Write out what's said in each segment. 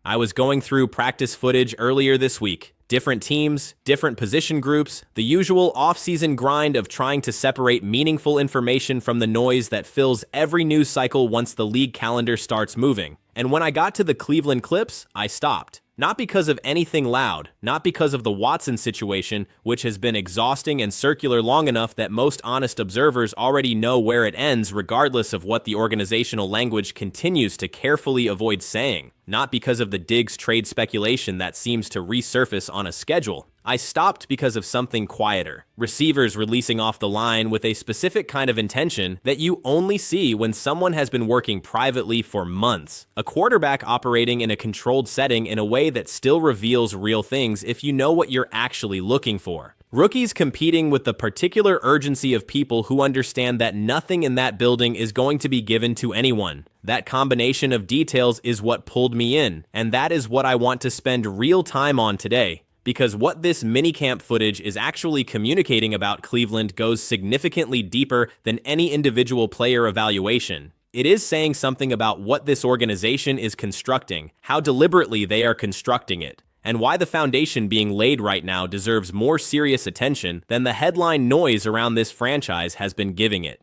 I was going through practice footage earlier this week. Different teams, different position groups, the usual off-season grind of trying to separate meaningful information from the noise that fills every news cycle once the league calendar starts moving. And when I got to the Cleveland clips, I stopped. Not because of anything loud, not because of the Watson situation, which has been exhausting and circular long enough that most honest observers already know where it ends regardless of what the organizational language continues to carefully avoid saying. Not because of the Diggs trade speculation that seems to resurface on a schedule. I stopped because of something quieter. Receivers releasing off the line with a specific kind of intention that you only see when someone has been working privately for months. A quarterback operating in a controlled setting in a way that still reveals real things if you know what you're actually looking for. Rookies competing with the particular urgency of people who understand that nothing in that building is going to be given to anyone. That combination of details is what pulled me in, and that is what I want to spend real time on today. Because what this minicamp footage is actually communicating about Cleveland goes significantly deeper than any individual player evaluation. It is saying something about what this organization is constructing, how deliberately they are constructing it, and why the foundation being laid right now deserves more serious attention than the headline noise around this franchise has been giving it.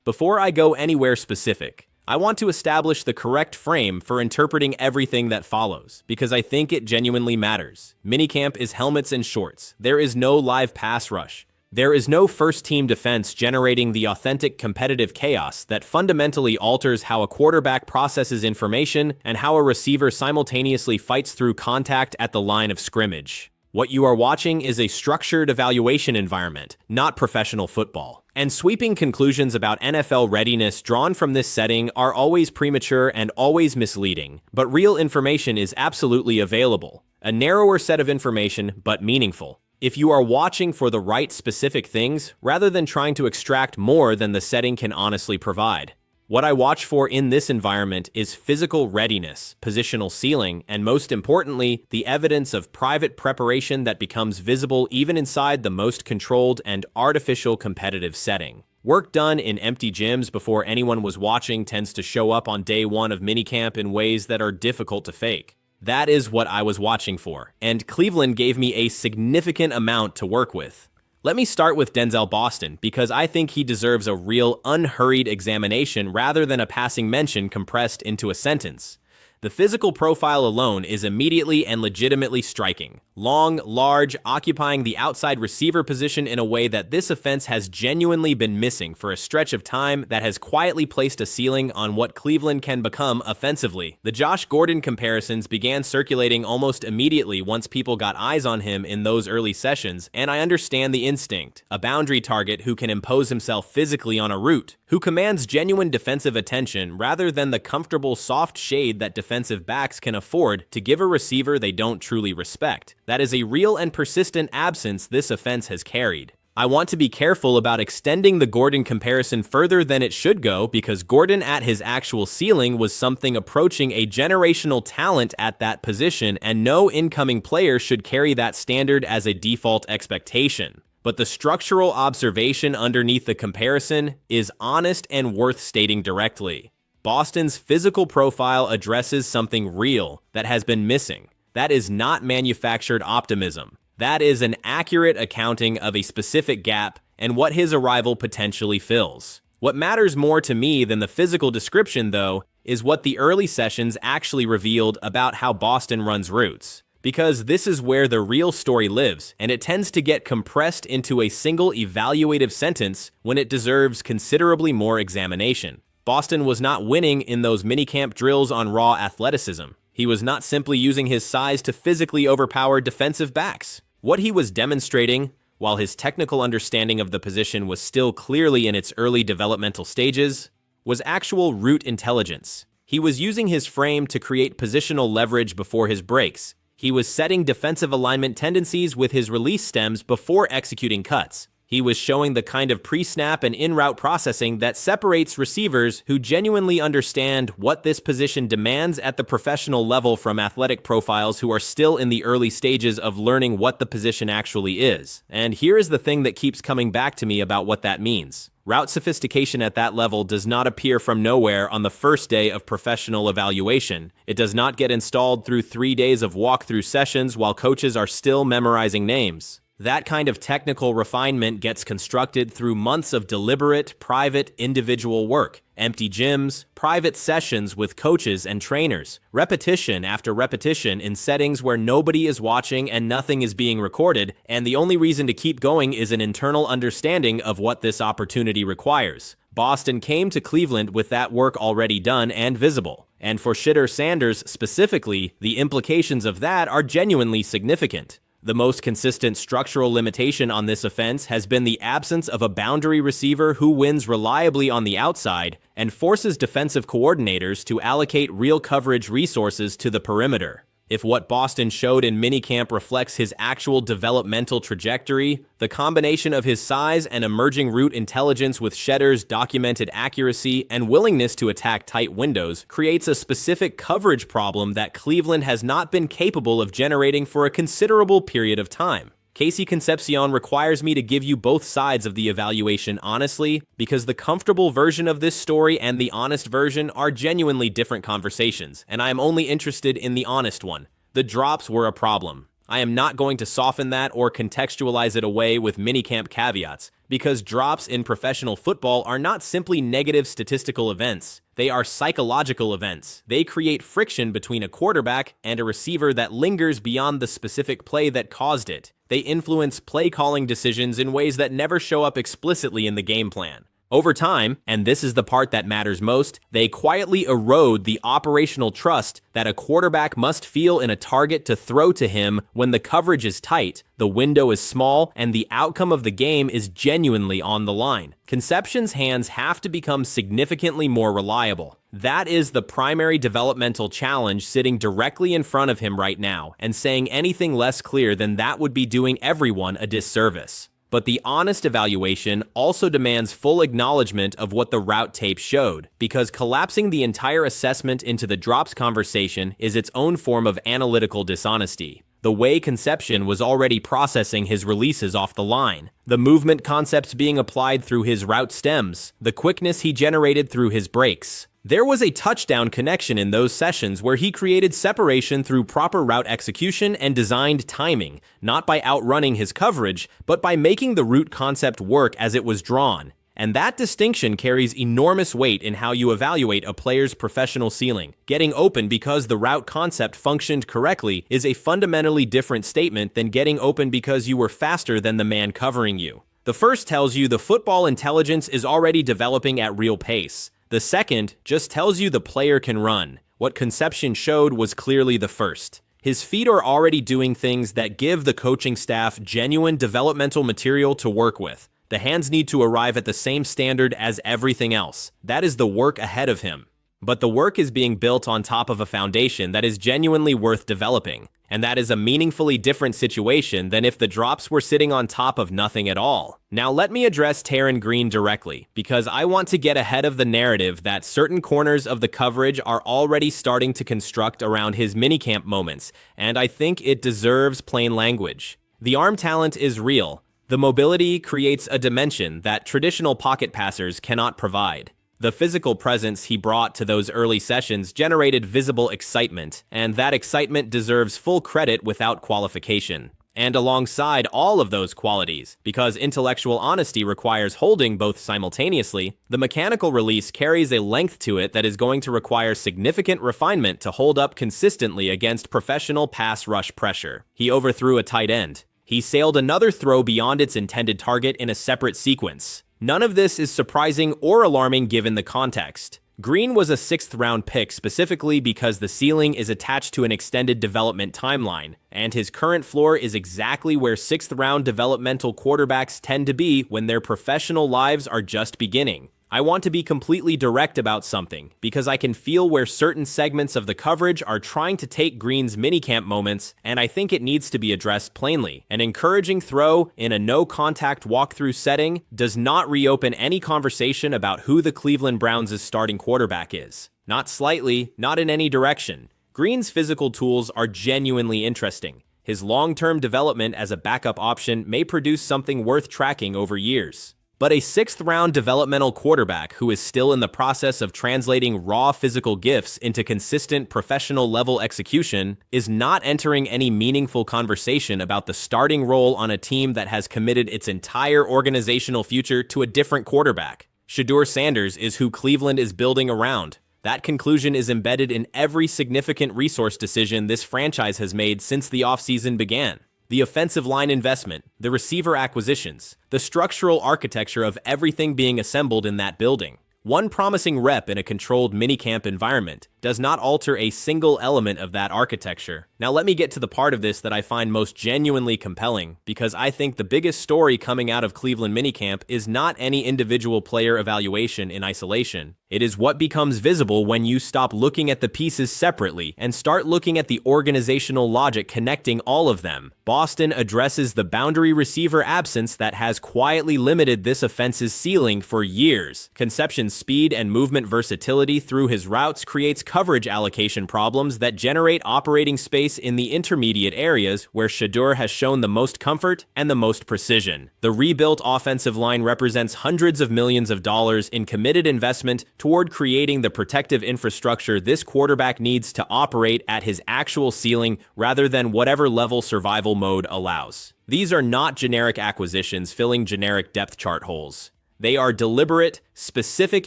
Before I go anywhere specific, I want to establish the correct frame for interpreting everything that follows, because I think it genuinely matters. Minicamp is helmets and shorts. There is no live pass rush. There is no first-team defense generating the authentic competitive chaos that fundamentally alters how a quarterback processes information and how a receiver simultaneously fights through contact at the line of scrimmage. What you are watching is a structured evaluation environment, not professional football. And sweeping conclusions about NFL readiness drawn from this setting are always premature and always misleading, but real information is absolutely available. A narrower set of information, but meaningful. If you are watching for the right specific things, rather than trying to extract more than the setting can honestly provide. What I watch for in this environment is physical readiness, positional ceiling, and most importantly, the evidence of private preparation that becomes visible even inside the most controlled and artificial competitive setting. Work done in empty gyms before anyone was watching tends to show up on day one of minicamp in ways that are difficult to fake. That is what I was watching for, and Cleveland gave me a significant amount to work with. Let me start with Denzel Boston, because I think he deserves a real, unhurried examination rather than a passing mention compressed into a sentence. The physical profile alone is immediately and legitimately striking. Long, large, occupying the outside receiver position in a way that this offense has genuinely been missing for a stretch of time that has quietly placed a ceiling on what Cleveland can become offensively. The Josh Gordon comparisons began circulating almost immediately once people got eyes on him in those early sessions, and I understand the instinct. A boundary target who can impose himself physically on a route, who commands genuine defensive attention rather than the comfortable soft shade that defensive backs can afford to give a receiver they don't truly respect. That is a real and persistent absence this offense has carried. I want to be careful about extending the Gordon comparison further than it should go because Gordon at his actual ceiling was something approaching a generational talent at that position, and no incoming player should carry that standard as a default expectation. But the structural observation underneath the comparison is honest and worth stating directly. Boston's physical profile addresses something real that has been missing. That is not manufactured optimism. That is an accurate accounting of a specific gap and what his arrival potentially fills. What matters more to me than the physical description, though, is what the early sessions actually revealed about how Boston runs routes. Because this is where the real story lives, and it tends to get compressed into a single evaluative sentence when it deserves considerably more examination. Boston was not winning in those minicamp drills on raw athleticism. He was not simply using his size to physically overpower defensive backs. What he was demonstrating, while his technical understanding of the position was still clearly in its early developmental stages, was actual route intelligence. He was using his frame to create positional leverage before his breaks. He was setting defensive alignment tendencies with his release stems before executing cuts. He was showing the kind of pre-snap and in-route processing that separates receivers who genuinely understand what this position demands at the professional level from athletic profiles who are still in the early stages of learning what the position actually is. And here is the thing that keeps coming back to me about what that means. Route sophistication at that level does not appear from nowhere on the first day of professional evaluation. It does not get installed through 3 days of walkthrough sessions while coaches are still memorizing names. That kind of technical refinement gets constructed through months of deliberate, private, individual work, empty gyms, private sessions with coaches and trainers, repetition after repetition in settings where nobody is watching and nothing is being recorded, and the only reason to keep going is an internal understanding of what this opportunity requires. Boston came to Cleveland with that work already done and visible. And for Shedeur Sanders specifically, the implications of that are genuinely significant. The most consistent structural limitation on this offense has been the absence of a boundary receiver who wins reliably on the outside and forces defensive coordinators to allocate real coverage resources to the perimeter. If what Boston showed in minicamp reflects his actual developmental trajectory, the combination of his size and emerging route intelligence with Shedeur's documented accuracy and willingness to attack tight windows creates a specific coverage problem that Cleveland has not been capable of generating for a considerable period of time. Concepcion requires me to give you both sides of the evaluation honestly, because the comfortable version of this story and the honest version are genuinely different conversations, and I am only interested in the honest one. The drops were a problem. I am not going to soften that or contextualize it away with minicamp caveats, because drops in professional football are not simply negative statistical events. They are psychological events. They create friction between a quarterback and a receiver that lingers beyond the specific play that caused it. They influence play-calling decisions in ways that never show up explicitly in the game plan. Over time, and this is the part that matters most, they quietly erode the operational trust that a quarterback must feel in a target to throw to him when the coverage is tight, the window is small, and the outcome of the game is genuinely on the line. Concepcion's hands have to become significantly more reliable. That is the primary developmental challenge sitting directly in front of him right now, and saying anything less clear than that would be doing everyone a disservice. But the honest evaluation also demands full acknowledgement of what the route tape showed, because collapsing the entire assessment into the drops conversation is its own form of analytical dishonesty. The way Concepcion was already processing his releases off the line, the movement concepts being applied through his route stems, the quickness he generated through his breaks. There was a touchdown connection in those sessions where he created separation through proper route execution and designed timing, not by outrunning his coverage, but by making the route concept work as it was drawn. And that distinction carries enormous weight in how you evaluate a player's professional ceiling. Getting open because the route concept functioned correctly is a fundamentally different statement than getting open because you were faster than the man covering you. The first tells you the football intelligence is already developing at real pace. The second just tells you the player can run. What Concepcion showed was clearly the first. His feet are already doing things that give the coaching staff genuine developmental material to work with. The hands need to arrive at the same standard as everything else. That is the work ahead of him. But the work is being built on top of a foundation that is genuinely worth developing. And that is a meaningfully different situation than if the drops were sitting on top of nothing at all. Now let me address Taran Green directly, because I want to get ahead of the narrative that certain corners of the coverage are already starting to construct around his minicamp moments, and I think it deserves plain language. The arm talent is real. The mobility creates a dimension that traditional pocket passers cannot provide. The physical presence he brought to those early sessions generated visible excitement, and that excitement deserves full credit without qualification. And alongside all of those qualities, because intellectual honesty requires holding both simultaneously, the mechanical release carries a length to it that is going to require significant refinement to hold up consistently against professional pass rush pressure. He overthrew a tight end. He sailed another throw beyond its intended target in a separate sequence. None of this is surprising or alarming given the context. Green was a 6th-round pick specifically because the ceiling is attached to an extended development timeline, and his current floor is exactly where 6th-round developmental quarterbacks tend to be when their professional lives are just beginning. I want to be completely direct about something, because I can feel where certain segments of the coverage are trying to take Green's minicamp moments, and I think it needs to be addressed plainly. An encouraging throw in a no-contact walkthrough setting does not reopen any conversation about who the Cleveland Browns' starting quarterback is. Not slightly, not in any direction. Green's physical tools are genuinely interesting. His long-term development as a backup option may produce something worth tracking over years. But a sixth-round developmental quarterback who is still in the process of translating raw physical gifts into consistent professional-level execution is not entering any meaningful conversation about the starting role on a team that has committed its entire organizational future to a different quarterback. Shedeur Sanders is who Cleveland is building around. That conclusion is embedded in every significant resource decision this franchise has made since the offseason began. The offensive line investment, the receiver acquisitions, the structural architecture of everything being assembled in that building. One promising rep in a controlled minicamp environment does not alter a single element of that architecture. Now let me get to the part of this that I find most genuinely compelling, because I think the biggest story coming out of Cleveland minicamp is not any individual player evaluation in isolation. It is what becomes visible when you stop looking at the pieces separately and start looking at the organizational logic connecting all of them. Boston addresses the boundary receiver absence that has quietly limited this offense's ceiling for years. Concepcion's speed and movement versatility through his routes creates coverage allocation problems that generate operating space in the intermediate areas where Shedeur has shown the most comfort and the most precision. The rebuilt offensive line represents hundreds of millions of dollars in committed investment toward creating the protective infrastructure this quarterback needs to operate at his actual ceiling rather than whatever level survival mode allows. These are not generic acquisitions filling generic depth chart holes. They are deliberate, specific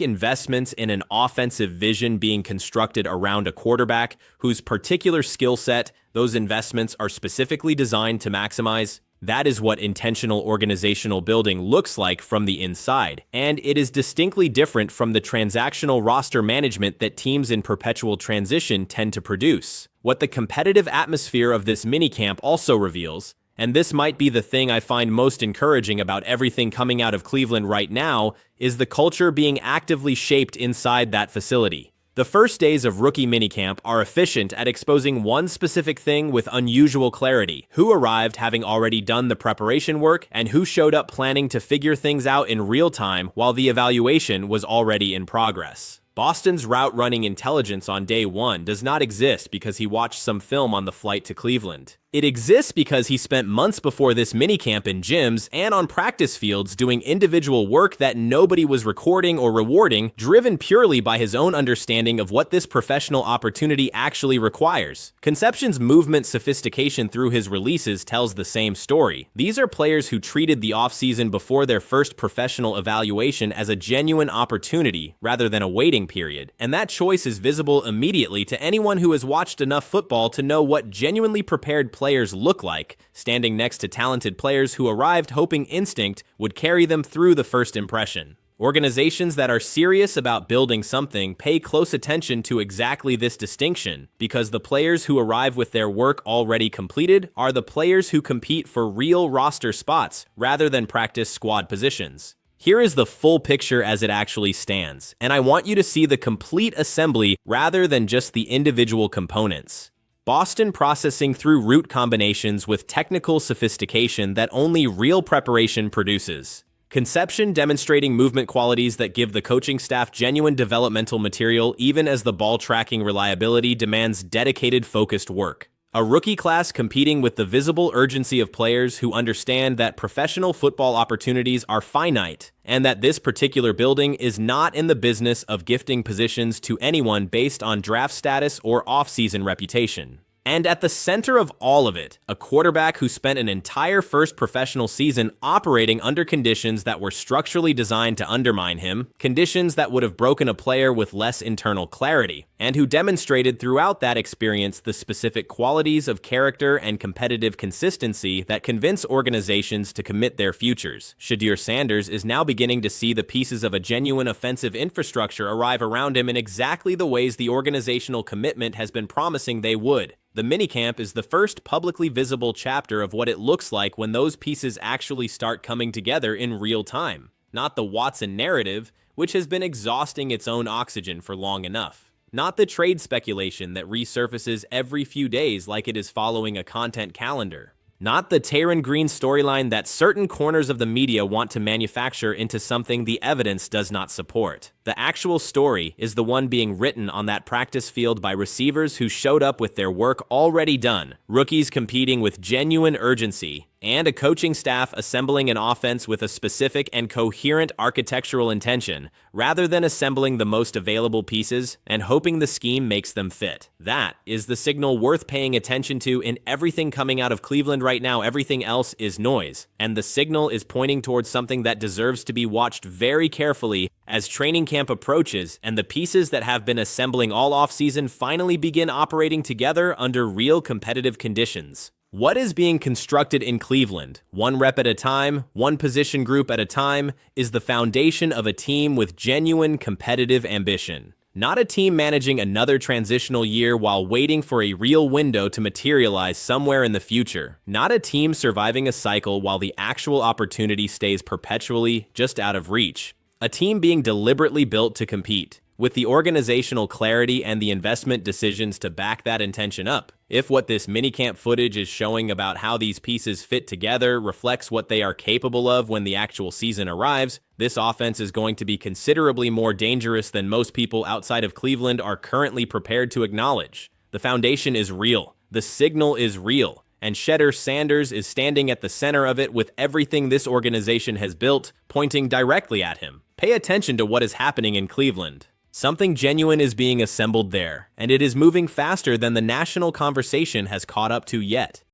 investments in an offensive vision being constructed around a quarterback whose particular skill set those investments are specifically designed to maximize. That is what intentional organizational building looks like from the inside, and it is distinctly different from the transactional roster management that teams in perpetual transition tend to produce. What the competitive atmosphere of this minicamp also reveals, and this might be the thing I find most encouraging about everything coming out of Cleveland right now, is the culture being actively shaped inside that facility. The first days of rookie minicamp are efficient at exposing one specific thing with unusual clarity: who arrived having already done the preparation work and who showed up planning to figure things out in real time while the evaluation was already in progress. Boston's route running intelligence on day one does not exist because he watched some film on the flight to Cleveland. It exists because he spent months before this minicamp in gyms and on practice fields doing individual work that nobody was recording or rewarding, driven purely by his own understanding of what this professional opportunity actually requires. Concepcion's movement sophistication through his releases tells the same story. These are players who treated the offseason before their first professional evaluation as a genuine opportunity rather than a waiting period, and that choice is visible immediately to anyone who has watched enough football to know what genuinely prepared players look like, standing next to talented players who arrived hoping instinct would carry them through the first impression. Organizations that are serious about building something pay close attention to exactly this distinction, because the players who arrive with their work already completed are the players who compete for real roster spots rather than practice squad positions. Here is the full picture as it actually stands, and I want you to see the complete assembly rather than just the individual components. Boston processing through route combinations with technical sophistication that only real preparation produces. Concepcion demonstrating movement qualities that give the coaching staff genuine developmental material even as the ball tracking reliability demands dedicated, focused work. A rookie class competing with the visible urgency of players who understand that professional football opportunities are finite, and that this particular building is not in the business of gifting positions to anyone based on draft status or off-season reputation. And at the center of all of it, a quarterback who spent an entire first professional season operating under conditions that were structurally designed to undermine him, conditions that would have broken a player with less internal clarity, and who demonstrated throughout that experience the specific qualities of character and competitive consistency that convince organizations to commit their futures. Shedeur Sanders is now beginning to see the pieces of a genuine offensive infrastructure arrive around him in exactly the ways the organizational commitment has been promising they would. The minicamp is the first publicly visible chapter of what it looks like when those pieces actually start coming together in real time. Not the Watson narrative, which has been exhausting its own oxygen for long enough. Not the trade speculation that resurfaces every few days like it is following a content calendar. Not the Taran Green storyline that certain corners of the media want to manufacture into something the evidence does not support. The actual story is the one being written on that practice field by receivers who showed up with their work already done, rookies competing with genuine urgency, and a coaching staff assembling an offense with a specific and coherent architectural intention, rather than assembling the most available pieces and hoping the scheme makes them fit. That is the signal worth paying attention to in everything coming out of Cleveland right now. Everything else is noise, and the signal is pointing towards something that deserves to be watched very carefully as training camp approaches and the pieces that have been assembling all offseason finally begin operating together under real competitive conditions. What is being constructed in Cleveland, one rep at a time, one position group at a time, is the foundation of a team with genuine competitive ambition. Not a team managing another transitional year while waiting for a real window to materialize somewhere in the future. Not a team surviving a cycle while the actual opportunity stays perpetually just out of reach. A team being deliberately built to compete, with the organizational clarity and the investment decisions to back that intention up. If what this minicamp footage is showing about how these pieces fit together reflects what they are capable of when the actual season arrives, this offense is going to be considerably more dangerous than most people outside of Cleveland are currently prepared to acknowledge. The foundation is real. The signal is real. And Shedeur Sanders is standing at the center of it with everything this organization has built pointing directly at him. Pay attention to what is happening in Cleveland. Something genuine is being assembled there, and it is moving faster than the national conversation has caught up to yet.